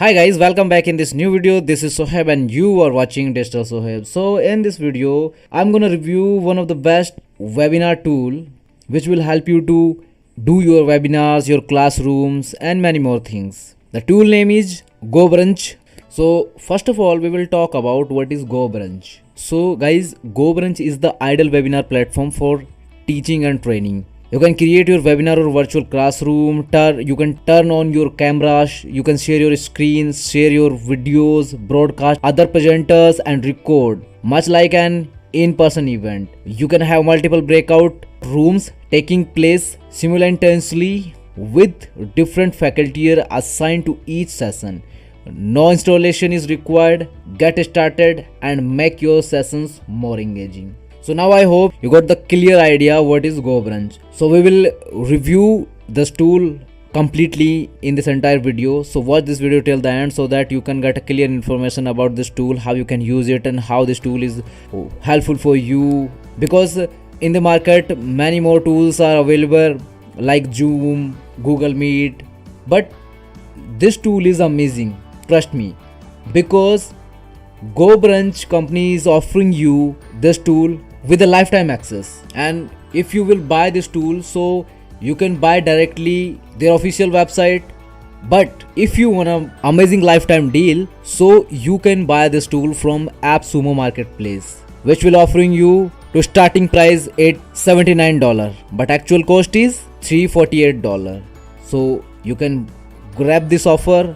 Hi guys, welcome back in this new video. This is Soheb and you are watching Digital Soheb. So in this video, I'm gonna review one of the best webinar tool which will help you to do your webinars, your classrooms and many more things. The tool name is Gobrunch. So first of all, we will talk about what is Gobrunch. So guys, Gobrunch is the ideal webinar platform for teaching and training. You can create your webinar or virtual classroom, you can turn on your cameras, you can share your screens, share your videos, broadcast other presenters and record, much like an in-person event. You can have multiple breakout rooms taking place simultaneously with different faculty assigned to each session. No installation is required. Get started and make your sessions more engaging. So now I hope you got the clear idea what is Gobrunch. So we will review this tool completely in this entire video. So watch this video till the end so that you can get a clear information about this tool, how you can use it and how this tool is helpful for you. Because in the market many more tools are available like Zoom, Google Meet. But this tool is amazing, trust me. Because Gobrunch company is offering you this tool with a lifetime access, and if you will buy this tool, so you can buy directly their official website. But if you want an amazing lifetime deal, so you can buy this tool from AppSumo marketplace, which will offering you to starting price at $79, but actual cost is $348. So you can grab this offer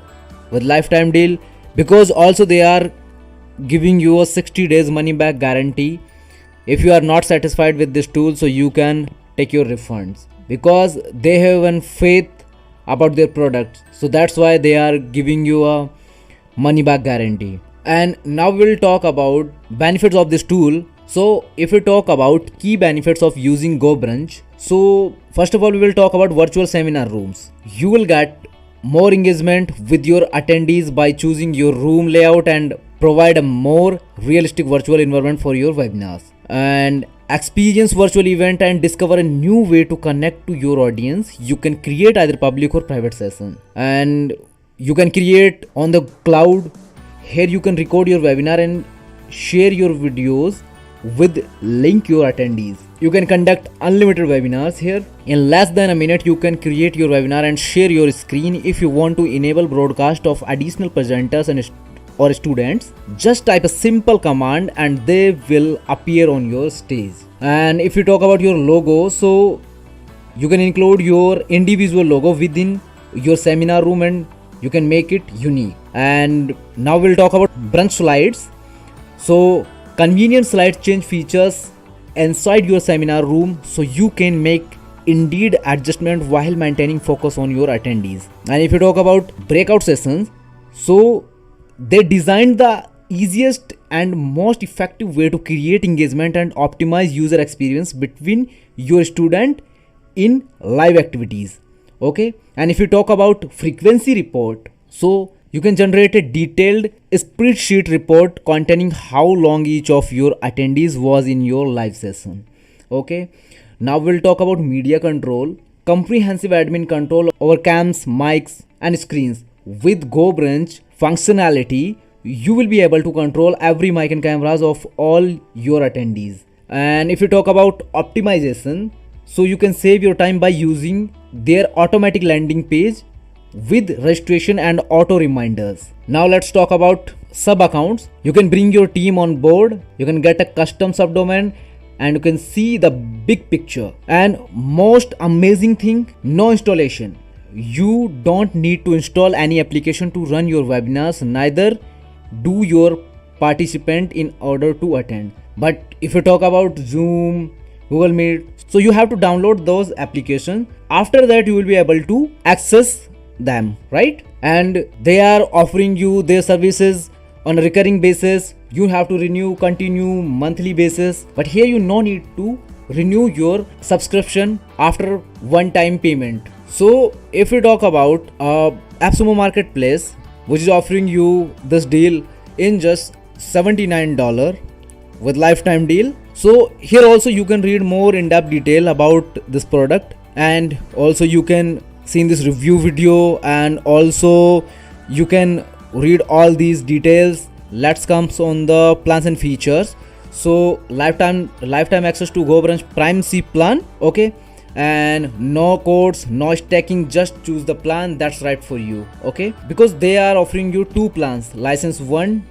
with lifetime deal, because also they are giving you a 60 days money back guarantee. If you are not satisfied with this tool, so you can take your refunds, because they have an faith about their products. So that's why they are giving you a money back guarantee. And now we'll talk about benefits of this tool. So if we talk about key benefits of using Gobrunch, so first of all we will talk about virtual seminar rooms. You will get more engagement with your attendees by choosing your room layout and provide a more realistic virtual environment for your webinars. And experience virtual event and discover a new way to connect to your audience. You can create either public or private session, and you can create on the cloud. Here you can record your webinar and share your videos with link your attendees. You can conduct unlimited webinars here. In less than a minute you can create your webinar and share your screen. If you want to enable broadcast of additional presenters and or students, just type a simple command and they will appear on your stage. And if you talk about your logo, so you can include your individual logo within your seminar room and you can make it unique. And now we'll talk about brunch slides. So convenient slide change features inside your seminar room, so you can make indeed adjustment while maintaining focus on your attendees. And if you talk about breakout sessions, so they designed the easiest and most effective way to create engagement and optimize user experience between your student in live activities. Okay. And if you talk about frequency report, so you can generate a detailed spreadsheet report containing how long each of your attendees was in your live session. Okay. Now we'll talk about media control, comprehensive admin control over cams, mics and screens. With Gobrunch functionality, you will be able to control every mic and cameras of all your attendees. And if you talk about optimization, so you can save your time by using their automatic landing page with registration and auto reminders. Now let's talk about sub accounts. You can bring your team on board, you can get a custom subdomain and you can see the big picture. And most amazing thing, no installation. You don't need to install any application to run your webinars, neither do your participant in order to attend. But if you talk about Zoom, Google Meet, so you have to download those applications. After that you will be able to access them, right? And they are offering you their services on a recurring basis. You have to renew, continue monthly basis. But here you no need to renew your subscription after one-time payment. So if we talk about AppSumo marketplace, which is offering you this deal in just $79 with lifetime deal. So here also you can read more in-depth detail about this product, and also you can see in this review video, and also you can read all these details, let's come on the plans and features. So lifetime access to Gobrunch Prime C plan, okay, and no codes, no stacking, just choose the plan that's right for you, okay, because they are offering you two plans, license 1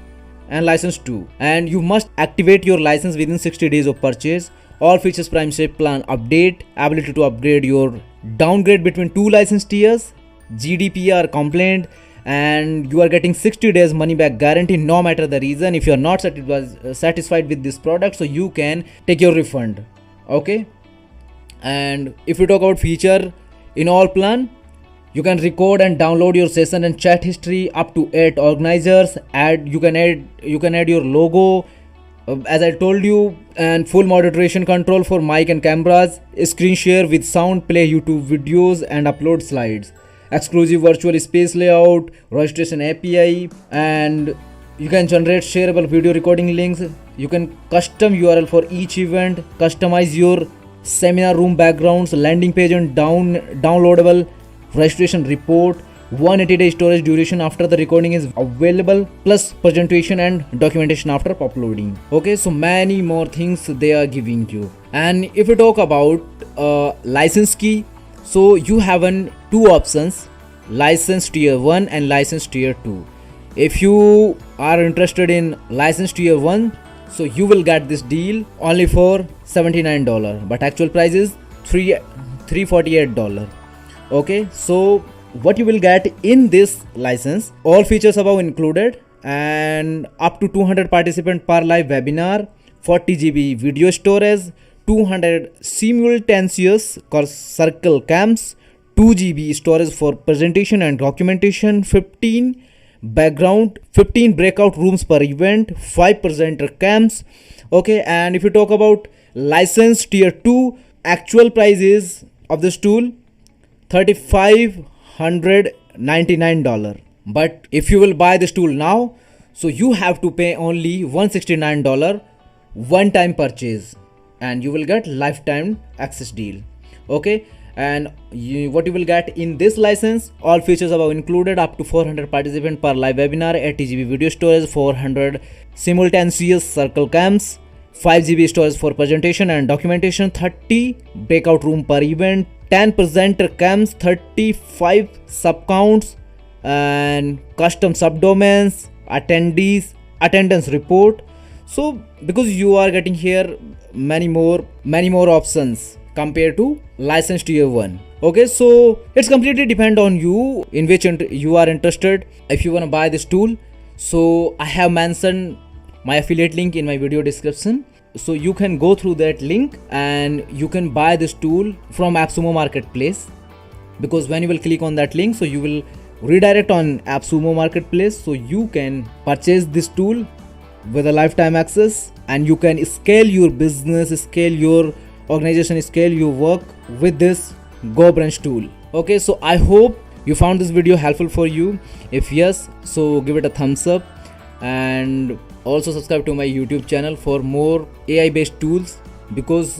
and license 2, and you must activate your license within 60 days of purchase. All features Prime C plan update, ability to upgrade your downgrade between two license tiers, GDPR complaint, and you are getting 60 days money back guarantee no matter the reason. If you are not satisfied with this product, so you can take your refund, okay. And if you talk about feature in all plan, you can record and download your session and chat history up to 8 organizers. You can add your logo, as I told you, and full moderation control for mic and cameras, screen share with sound, play YouTube videos and upload slides, exclusive virtual space layout, registration API, and you can generate shareable video recording links. You can custom URL for each event, customize your seminar room backgrounds, landing page and downloadable registration report, 180-day storage duration after the recording is available, plus presentation and documentation after uploading, okay. So many more things they are giving you. And if you talk about license key, so you have two options, license tier 1 and license tier 2. If you are interested in license tier 1, so you will get this deal only for $79, but actual price is $348, okay. So what you will get in this license, all features above included, and up to 200 participants per live webinar, 40 GB video storage, 200 simultaneous circle cams, 2 GB storage for presentation and documentation, 15 breakout rooms per event, 5 presenter cams, okay. And if you talk about license tier 2, actual price is of this tool $3,599, but if you will buy this tool now, so you have to pay only $169 one time purchase, and you will get lifetime access deal, okay. And what you will get in this license, all features above included, up to 400 participants per live webinar, 80 GB video storage, 400 simultaneous circle cams, 5 GB storage for presentation and documentation, 30 breakout room per event, 10 presenter cams, 35 subcounts and custom subdomains, attendance report. So because you are getting here many more options compared to license tier 1, okay. So it's completely depend on you in which you are interested. If you want to buy this tool, so I have mentioned my affiliate link in my video description, so you can go through that link and you can buy this tool from AppSumo marketplace, because when you will click on that link, so you will redirect on AppSumo marketplace, so you can purchase this tool with a lifetime access, and you can scale your business, scale your organization, scale your work with this Gobrunch tool, okay. So I hope you found this video helpful for you. If yes, so give it a thumbs up, and also subscribe to my YouTube channel for more AI based tools, because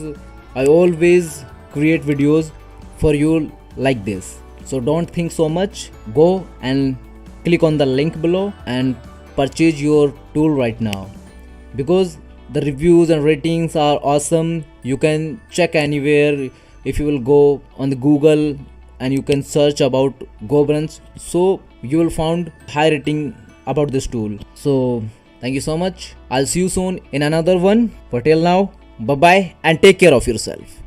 I always create videos for you like this. So don't think so much, go and click on the link below and purchase your tool right now, because the reviews and ratings are awesome. You can check anywhere. If you will go on the Google and you can search about Gobrunch, so you will find high rating about this tool. So thank you so much. I'll see you soon in another one. But till now, bye bye and take care of yourself.